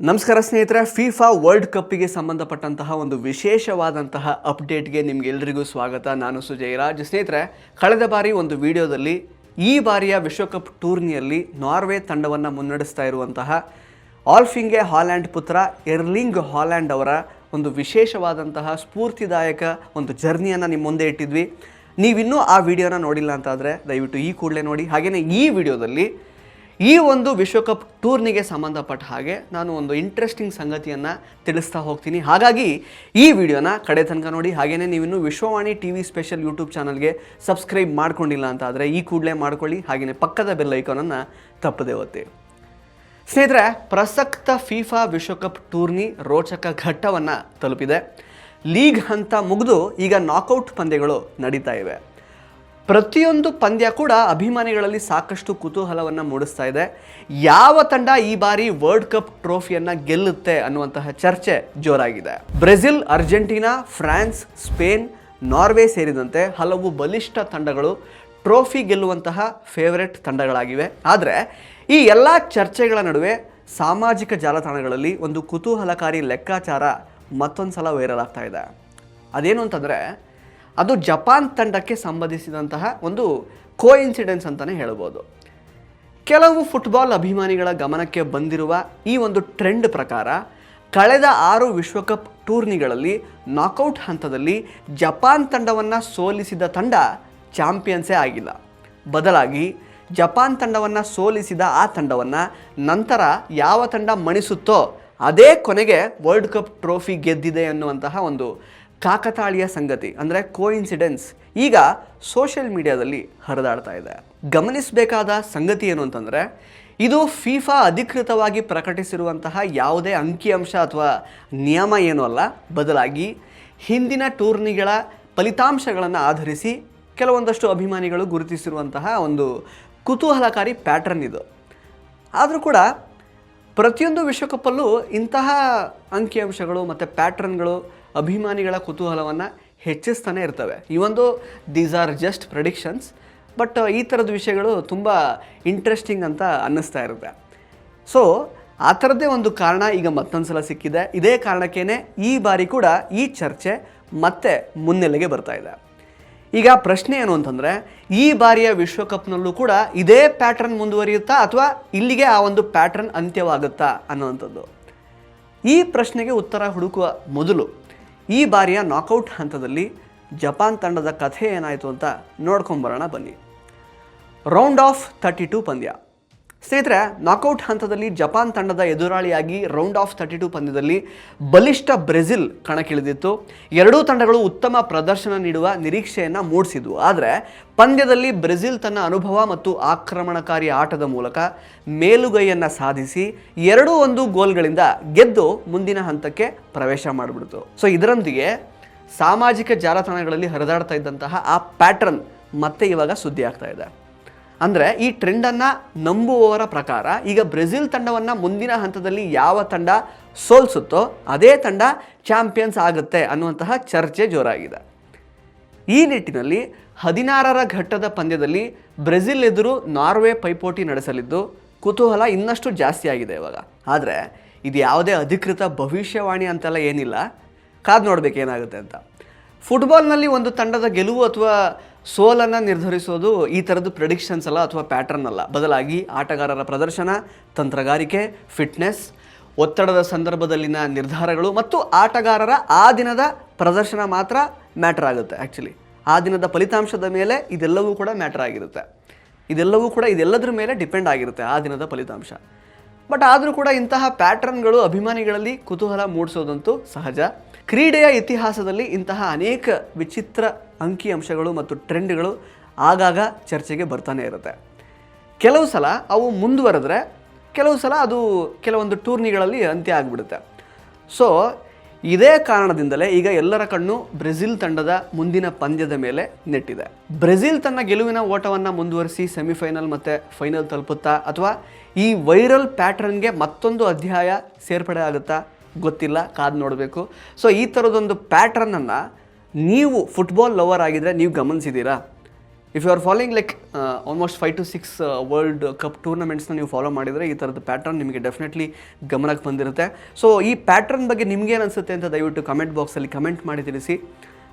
ನಮಸ್ಕಾರ ಸ್ನೇಹಿತರೆ, FIFA world ಕಪ್ಪಿಗೆ ಸಂಬಂಧಪಟ್ಟಂತಹ ಒಂದು ವಿಶೇಷವಾದಂತಹ ಅಪ್ಡೇಟ್ಗೆ ನಿಮಗೆಲ್ಲರಿಗೂ ಸ್ವಾಗತ. ನಾನು ಸುಜಯರಾಜ್. ಸ್ನೇಹಿತರೆ, ಕಳೆದ ಬಾರಿ ಒಂದು ವಿಡಿಯೋದಲ್ಲಿ ಈ ಬಾರಿಯ ವಿಶ್ವಕಪ್ ಟೂರ್ನಿಯಲ್ಲಿ ನಾರ್ವೆ ತಂಡವನ್ನು ಮುನ್ನಡೆಸ್ತಾ ಇರುವಂತಹ ಆಲ್ಫಿಂಗೆ ಹಾಲ್ಯಾಂಡ್ ಪುತ್ರ ಎರ್ಲಿಂಗ್ ಹಾಲ್ಯಾಂಡ್ ಅವರ ಒಂದು ವಿಶೇಷವಾದಂತಹ ಸ್ಫೂರ್ತಿದಾಯಕ ಒಂದು ಜರ್ನಿಯನ್ನು ನಿಮ್ಮ ಮುಂದೆ ಇಟ್ಟಿದ್ವಿ. ನೀವಿನ್ನೂ ಆ ವಿಡಿಯೋನ ನೋಡಿಲ್ಲ ಅಂತಾದರೆ ದಯವಿಟ್ಟು ಈ ಕೂಡಲೇ ನೋಡಿ. ಹಾಗೆಯೇ ಈ ವಿಡಿಯೋದಲ್ಲಿ ಈ ಒಂದು ವಿಶ್ವಕಪ್ ಟೂರ್ನಿಗೆ ಸಂಬಂಧಪಟ್ಟ ಹಾಗೆ ನಾನು ಒಂದು ಇಂಟ್ರೆಸ್ಟಿಂಗ್ ಸಂಗತಿಯನ್ನು ತಿಳಿಸ್ತಾ ಹೋಗ್ತೀನಿ. ಹಾಗಾಗಿ ಈ ವಿಡಿಯೋನ ಕಡೆ ತನಕ ನೋಡಿ. ಹಾಗೆಯೇ ನೀವಿನ್ನೂ ವಿಶ್ವವಾಣಿ TV ಸ್ಪೆಷಲ್ ಯೂಟ್ಯೂಬ್ ಚಾನಲ್ಗೆ ಸಬ್ಸ್ಕ್ರೈಬ್ ಮಾಡ್ಕೊಂಡಿಲ್ಲ ಅಂತ ಆದರೆ ಈ ಕೂಡಲೇ ಮಾಡ್ಕೊಳ್ಳಿ. ಹಾಗೆಯೇ ಪಕ್ಕದ ಬೆಲ್ ಐಕಾನನ್ನು ತಪ್ಪದೆ ಒತ್ತಿ. ಸ್ನೇಹಿತರೆ, ಪ್ರಸಕ್ತ ಫಿಫಾ ವಿಶ್ವಕಪ್ ಟೂರ್ನಿ ರೋಚಕ ಘಟ್ಟವನ್ನು ತಲುಪಿದೆ. ಲೀಗ್ ಹಂತ ಮುಗಿದು ಈಗ ನಾಕೌಟ್ ಪಂದ್ಯಗಳು ನಡೀತಾ ಇವೆ. ಪ್ರತಿಯೊಂದು ಪಂದ್ಯ ಕೂಡ ಅಭಿಮಾನಿಗಳಲ್ಲಿ ಸಾಕಷ್ಟು ಕುತೂಹಲವನ್ನು ಮೂಡಿಸ್ತಾ ಇದೆ. ಯಾವ ತಂಡ ಈ ಬಾರಿ ವರ್ಲ್ಡ್ ಕಪ್ ಟ್ರೋಫಿಯನ್ನು ಗೆಲ್ಲುತ್ತೆ ಅನ್ನುವಂತಹ ಚರ್ಚೆ ಜೋರಾಗಿದೆ. Brazil, Argentina, France, Spain, Norway ಸೇರಿದಂತೆ ಹಲವು ಬಲಿಷ್ಠ ತಂಡಗಳು ಟ್ರೋಫಿ ಗೆಲ್ಲುವಂತಹ ಫೇವರೆಟ್ ತಂಡಗಳಾಗಿವೆ. ಆದರೆ ಈ ಎಲ್ಲ ಚರ್ಚೆಗಳ ನಡುವೆ ಸಾಮಾಜಿಕ ಜಾಲತಾಣಗಳಲ್ಲಿ ಒಂದು ಕುತೂಹಲಕಾರಿ ಲೆಕ್ಕಾಚಾರ ಮತ್ತೊಂದು ಸಲ ವೈರಲ್ ಆಗ್ತಾ ಇದೆ. ಅದೇನು ಅಂತಂದರೆ, ಅದು ಜಪಾನ್ ತಂಡಕ್ಕೆ ಸಂಬಂಧಿಸಿದಂತಹ ಒಂದು ಕೋಇನ್ಸಿಡೆನ್ಸ್ ಅಂತಲೇ ಹೇಳ್ಬೋದು. ಕೆಲವು ಫುಟ್ಬಾಲ್ ಅಭಿಮಾನಿಗಳ ಗಮನಕ್ಕೆ ಬಂದಿರುವ ಈ ಒಂದು ಟ್ರೆಂಡ್ ಪ್ರಕಾರ ಕಳೆದ 6 ವಿಶ್ವಕಪ್ ಟೂರ್ನಿಗಳಲ್ಲಿ ನಾಕೌಟ್ ಹಂತದಲ್ಲಿ ಜಪಾನ್ ತಂಡವನ್ನು ಸೋಲಿಸಿದ ತಂಡ ಚಾಂಪಿಯನ್ಸೇ ಆಗಿಲ್ಲ. ಬದಲಾಗಿ ಜಪಾನ್ ತಂಡವನ್ನು ಸೋಲಿಸಿದ ಆ ತಂಡವನ್ನು ನಂತರ ಯಾವ ತಂಡ ಮಣಿಸುತ್ತೋ ಅದೇ ಕೊನೆಗೆ ವರ್ಲ್ಡ್ ಕಪ್ ಟ್ರೋಫಿ ಗೆದ್ದಿದೆ ಅನ್ನುವಂತಹ ಒಂದು ಕಾಕತಾಳೀಯ ಸಂಗತಿ ಅಂದರೆ ಕೋಇನ್ಸಿಡೆನ್ಸ್ ಈಗ ಸೋಷಿಯಲ್ ಮೀಡಿಯಾದಲ್ಲಿ ಹರಿದಾಡ್ತಾ ಇದೆ. ಗಮನಿಸಬೇಕಾದ ಸಂಗತಿ ಏನು ಅಂತಂದರೆ, ಇದು ಫಿಫಾ ಅಧಿಕೃತವಾಗಿ ಪ್ರಕಟಿಸಿರುವಂತಹ ಯಾವುದೇ ಅಂಕಿಅಂಶ ಅಥವಾ ನಿಯಮ ಏನೂ ಅಲ್ಲ. ಬದಲಾಗಿ ಹಿಂದಿನ ಟೂರ್ನಿಗಳ ಫಲಿತಾಂಶಗಳನ್ನು ಆಧರಿಸಿ ಕೆಲವೊಂದಷ್ಟು ಅಭಿಮಾನಿಗಳು ಗುರುತಿಸಿರುವಂತಹ ಒಂದು ಕುತೂಹಲಕಾರಿ ಪ್ಯಾಟ್ರನ್ ಇದು. ಆದರೂ ಕೂಡ ಪ್ರತಿಯೊಂದು ವಿಶ್ವಕಪ್ಪಲ್ಲೂ ಇಂತಹ ಅಂಕಿಅಂಶಗಳು ಮತ್ತು ಪ್ಯಾಟ್ರನ್ಗಳು ಅಭಿಮಾನಿಗಳ ಕುತೂಹಲವನ್ನು ಹೆಚ್ಚಿಸ್ತಾನೆ ಇರ್ತವೆ. ಈ ಒಂದು these are just predictions, but ಈ ಥರದ ವಿಷಯಗಳು ತುಂಬ ಇಂಟ್ರೆಸ್ಟಿಂಗ್ ಅಂತ ಅನ್ನಿಸ್ತಾ ಇರುತ್ತೆ. ಸೊ ಆ ಥರದ್ದೇ ಒಂದು ಕಾರಣ ಈಗ ಮತ್ತೊಂದು ಸಲ ಸಿಕ್ಕಿದೆ. ಇದೇ ಕಾರಣಕ್ಕೇ ಈ ಬಾರಿ ಕೂಡ ಈ ಚರ್ಚೆ ಮತ್ತೆ ಮುನ್ನೆಲೆಗೆ ಬರ್ತಾ ಇದೆ. ಈಗ ಪ್ರಶ್ನೆ ಏನು ಅಂತಂದರೆ, ಈ ಬಾರಿಯ ವಿಶ್ವಕಪ್ನಲ್ಲೂ ಕೂಡ ಇದೇ ಪ್ಯಾಟ್ರನ್ ಮುಂದುವರಿಯುತ್ತಾ ಅಥವಾ ಇಲ್ಲಿಗೆ ಆ ಒಂದು ಪ್ಯಾಟ್ರನ್ ಅಂತ್ಯವಾಗುತ್ತಾ ಅನ್ನೋವಂಥದ್ದು. ಈ ಪ್ರಶ್ನೆಗೆ ಉತ್ತರ ಹುಡುಕುವ ಮೊದಲು ಈ ಬಾರಿಯ ನಾಕೌಟ್ ಹಂತದಲ್ಲಿ ಜಪಾನ್ ತಂಡದ ಕಥೆ ಏನಾಯಿತು ಅಂತ ನೋಡ್ಕೊಂಬರೋಣ ಬನ್ನಿ. ರೌಂಡ್ ಆಫ್ 32 ಪಂದ್ಯ. ಸ್ನೇಹಿತರೆ, ನಾಕೌಟ್ ಹಂತದಲ್ಲಿ ಜಪಾನ್ ತಂಡದ ಎದುರಾಳಿಯಾಗಿ ರೌಂಡ್ ಆಫ್ 32 ಪಂದ್ಯದಲ್ಲಿ ಬಲಿಷ್ಠ ಬ್ರೆಜಿಲ್ ಕಣಕ್ಕಿಳಿದಿತ್ತು. ಎರಡೂ ತಂಡಗಳು ಉತ್ತಮ ಪ್ರದರ್ಶನ ನೀಡುವ ನಿರೀಕ್ಷೆಯನ್ನು ಮೂಡಿಸಿದ್ವು. ಆದರೆ ಪಂದ್ಯದಲ್ಲಿ ಬ್ರೆಜಿಲ್ ತನ್ನ ಅನುಭವ ಮತ್ತು ಆಕ್ರಮಣಕಾರಿ ಆಟದ ಮೂಲಕ ಮೇಲುಗೈಯನ್ನು ಸಾಧಿಸಿ 2-1 ಗೋಲ್ಗಳಿಂದ ಗೆದ್ದು ಮುಂದಿನ ಹಂತಕ್ಕೆ ಪ್ರವೇಶ ಮಾಡಿಬಿಡ್ತು. ಸೊ ಇದರೊಂದಿಗೆ ಸಾಮಾಜಿಕ ಜಾಲತಾಣಗಳಲ್ಲಿ ಹರಿದಾಡ್ತಾ ಇದ್ದಂತಹ ಆ ಪ್ಯಾಟ್ರನ್ ಮತ್ತೆ ಇವಾಗ ಸುದ್ದಿ ಆಗ್ತಾ ಇದೆ. ಅಂದರೆ ಈ ಟ್ರೆಂಡನ್ನು ನಂಬುವವರ ಪ್ರಕಾರ ಈಗ ಬ್ರೆಜಿಲ್ ತಂಡವನ್ನು ಮುಂದಿನ ಹಂತದಲ್ಲಿ ಯಾವ ತಂಡ ಸೋಲಿಸುತ್ತೋ ಅದೇ ತಂಡ ಚಾಂಪಿಯನ್ಸ್ ಆಗುತ್ತೆ ಅನ್ನುವಂತಹ ಚರ್ಚೆ ಜೋರಾಗಿದೆ. ಈ ನಿಟ್ಟಿನಲ್ಲಿ 16ರ ಘಟ್ಟದ ಪಂದ್ಯದಲ್ಲಿ ಬ್ರೆಜಿಲ್ ಎದುರು ನಾರ್ವೆ ಪೈಪೋಟಿ ನಡೆಸಲಿದ್ದು ಕುತೂಹಲ ಇನ್ನಷ್ಟು ಜಾಸ್ತಿ ಆಗಿದೆ ಇವಾಗ. ಆದರೆ ಇದು ಯಾವುದೇ ಅಧಿಕೃತ ಭವಿಷ್ಯವಾಣಿ ಅಂತೆಲ್ಲ ಏನಿಲ್ಲ, ಕಾದು ನೋಡಬೇಕೇನಾಗುತ್ತೆ ಅಂತ. ಫುಟ್ಬಾಲ್ನಲ್ಲಿ ಒಂದು ತಂಡದ ಗೆಲುವು ಅಥವಾ ಸೋಲನ್ನು ನಿರ್ಧರಿಸೋದು ಈ ಥರದ್ದು ಪ್ರೆಡಿಕ್ಷನ್ಸ್ ಅಲ್ಲ ಅಥವಾ ಪ್ಯಾಟ್ರನ್ ಅಲ್ಲ. ಬದಲಾಗಿ ಆಟಗಾರರ ಪ್ರದರ್ಶನ, ತಂತ್ರಗಾರಿಕೆ, ಫಿಟ್ನೆಸ್, ಒತ್ತಡದ ಸಂದರ್ಭದಲ್ಲಿನ ನಿರ್ಧಾರಗಳು ಮತ್ತು ಆಟಗಾರರ ಆ ದಿನದ ಪ್ರದರ್ಶನ ಮಾತ್ರ ಮ್ಯಾಟರ್ ಆಗುತ್ತೆ. ಆ್ಯಕ್ಚುಲಿ ಆ ದಿನದ ಫಲಿತಾಂಶದ ಮೇಲೆ ಇದೆಲ್ಲವೂ ಕೂಡ ಮ್ಯಾಟರ್ ಆಗಿರುತ್ತೆ. ಇದೆಲ್ಲದರ ಮೇಲೆ ಡಿಪೆಂಡ್ ಆಗಿರುತ್ತೆ ಆ ದಿನದ ಫಲಿತಾಂಶ. ಬಟ್ ಆದರೂ ಕೂಡ ಇಂತಹ ಪ್ಯಾಟ್ರನ್ಗಳು ಅಭಿಮಾನಿಗಳಲ್ಲಿ ಕುತೂಹಲ ಮೂಡಿಸೋದಂತೂ ಸಹಜ. ಕ್ರೀಡೆಯ ಇತಿಹಾಸದಲ್ಲಿ ಇಂತಹ ಅನೇಕ ವಿಚಿತ್ರ ಅಂಕಿಅಂಶಗಳು ಮತ್ತು ಟ್ರೆಂಡ್ಗಳು ಆಗಾಗ ಚರ್ಚೆಗೆ ಬರ್ತಾನೆ ಇರುತ್ತೆ. ಕೆಲವು ಸಲ ಅವು ಮುಂದುವರೆದ್ರೆ ಕೆಲವು ಸಲ ಅದು ಕೆಲವೊಂದು ಟೂರ್ನಿಗಳಲ್ಲಿ ಅಂತ್ಯ ಆಗಿಬಿಡುತ್ತೆ. ಸೊ ಇದೇ ಕಾರಣದಿಂದಲೇ ಈಗ ಎಲ್ಲರ ಕಣ್ಣು ಬ್ರೆಜಿಲ್ ತಂಡದ ಮುಂದಿನ ಪಂದ್ಯದ ಮೇಲೆ ನೆಟ್ಟಿದೆ. ಬ್ರೆಜಿಲ್ ತನ್ನ ಗೆಲುವಿನ ಓಟವನ್ನು ಮುಂದುವರಿಸಿ ಸೆಮಿಫೈನಲ್ ಮತ್ತು ಫೈನಲ್ ತಲುಪುತ್ತಾ ಅಥವಾ ಈ ವೈರಲ್ ಪ್ಯಾಟ್ರನ್ಗೆ ಮತ್ತೊಂದು ಅಧ್ಯಾಯ ಸೇರ್ಪಡೆ ಆಗುತ್ತಾ ಗೊತ್ತಿಲ್ಲ, ಕಾದು ನೋಡಬೇಕು. ಸೊ ಈ ಥರದೊಂದು ಪ್ಯಾಟ್ರನ್ನನ್ನು ನೀವು ಫುಟ್ಬಾಲ್ ಲವರ್ ಆಗಿದ್ದರೆ ನೀವು ಗಮನಿಸಿದ್ದೀರಾ? If you are following like almost 5 to 6 world cup ಟೂರ್ನಮೆಂಟ್ಸ್ನ ನೀವು ಫಾಲೋ ಮಾಡಿದರೆ ಈ ಥರದ ಪ್ಯಾಟ್ರನ್ ನಿಮಗೆ ಡೆಫಿನೆಟ್ಲಿ ಗಮನಕ್ಕೆ ಬಂದಿರುತ್ತೆ. ಸೊ ಈ ಪ್ಯಾಟ್ರನ್ ಬಗ್ಗೆ ನಿಮ್ಗೇನು ಅನಿಸುತ್ತೆ ಅಂತ ದಯವಿಟ್ಟು ಕಮೆಂಟ್ ಬಾಕ್ಸಲ್ಲಿ ಕಮೆಂಟ್ ಮಾಡಿ ತಿಳಿಸಿ.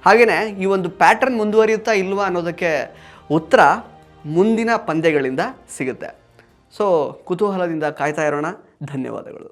ಹಾಗೆಯೇ ಈ ಒಂದು ಪ್ಯಾಟ್ರನ್ ಮುಂದುವರಿಯುತ್ತಾ ಇಲ್ವಾ ಅನ್ನೋದಕ್ಕೆ ಉತ್ತರ ಮುಂದಿನ ಪಂದ್ಯಗಳಿಂದ ಸಿಗುತ್ತೆ. ಸೊ ಕುತೂಹಲದಿಂದ ಕಾಯ್ತಾ ಇರೋಣ. ಧನ್ಯವಾದಗಳು.